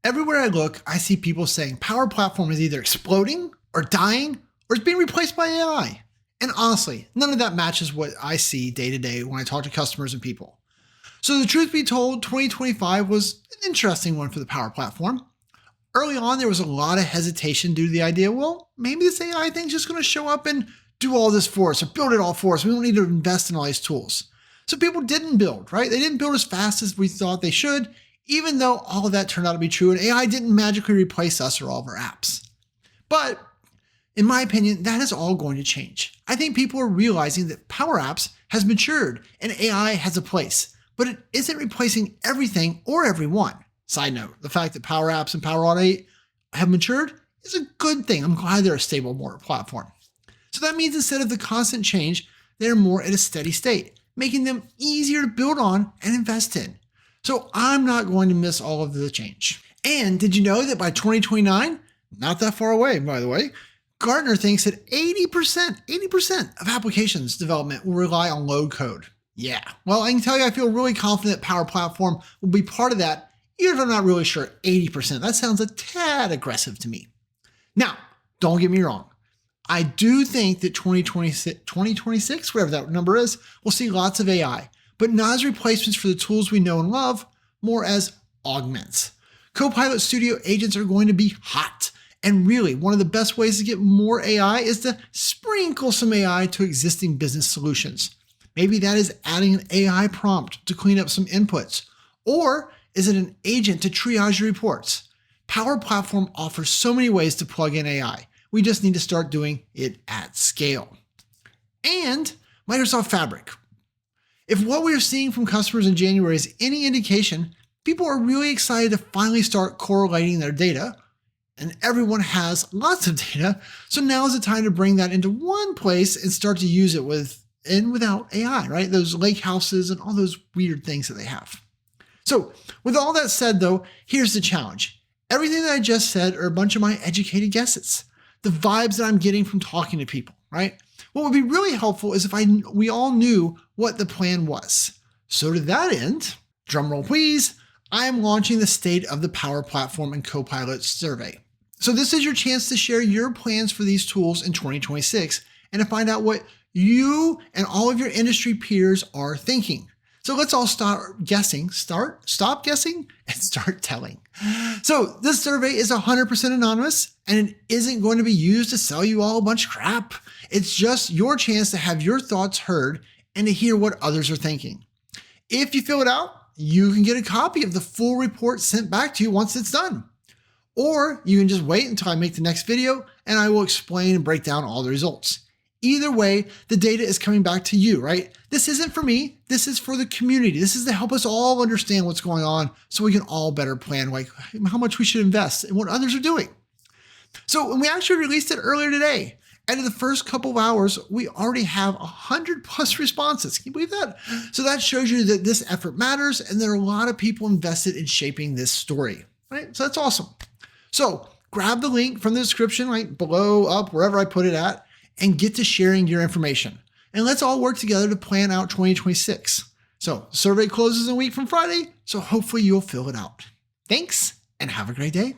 Everywhere I look, I see people saying Power Platform is either exploding or dying or it's being replaced by AI. And honestly, none of that matches what I see day to day when I talk to customers and people. So the truth be told, 2025 was an interesting one for the Power Platform. Early on, there was a lot of hesitation due to the idea, well, maybe this AI thing's just going to show up and do all this for us or build it all for us. We don't need to invest in all these tools. So people didn't build, right? They didn't build as fast as we thought they should, even though all of that turned out to be true and AI didn't magically replace us or all of our apps. But in my opinion, that is all going to change. I think people are realizing that PowerApps has matured and AI has a place, but it isn't replacing everything or everyone. Side note, the fact that PowerApps and Power Automate have matured is a good thing. I'm glad they're a stable more platform. So that means instead of the constant change, they're more at a steady state, making them easier to build on and invest in. So I'm not going to miss all of the change. And did you know that by 2029, not that far away, by the way, Gartner thinks that 80% of applications development will rely on low code. Yeah, well, I can tell you I feel really confident Power Platform will be part of that, even if I'm not really sure 80%. That sounds a tad aggressive to me. Now, don't get me wrong. I do think that 2026, whatever that number is, we'll see lots of AI, but not as replacements for the tools we know and love, more as augments. Copilot Studio agents are going to be hot. And really, one of the best ways to get more AI is to sprinkle some AI to existing business solutions. Maybe that is adding an AI prompt to clean up some inputs. Or is it an agent to triage your reports? Power Platform offers so many ways to plug in AI. We just need to start doing it at scale. And Microsoft Fabric. If what we're seeing from customers in January is any indication, people are really excited to finally start correlating their data. And everyone has lots of data. So now is the time to bring that into one place and start to use it with and without AI, right? Those lake houses and all those weird things that they have. So with all that said, though, here's the challenge. Everything that I just said are a bunch of my educated guesses, the vibes that I'm getting from talking to people, right? What would be really helpful is if we all knew what the plan was. So to that end, drumroll please, I am launching the State of the Power Platform and Copilot survey. So this is your chance to share your plans for these tools in 2026 and to find out what you and all of your industry peers are thinking. So let's all stop guessing and start telling. So this survey is 100% anonymous and it isn't going to be used to sell you all a bunch of crap. It's just your chance to have your thoughts heard and to hear what others are thinking. If you fill it out, you can get a copy of the full report sent back to you once it's done. Or you can just wait until I make the next video and I will explain and break down all the results. Either way, the data is coming back to you, right? This isn't for me. This is for the community. This is to help us all understand what's going on so we can all better plan like how much we should invest and what others are doing. So when we actually released it earlier today, and in the first couple of hours, we already have 100+ responses. Can you believe that? So that shows you that this effort matters and there are a lot of people invested in shaping this story, right? So that's awesome. So grab the link from the description, right below, up, wherever I put it at, and get to sharing your information. And let's all work together to plan out 2026. So the survey closes a week from Friday, so hopefully you'll fill it out. Thanks and have a great day.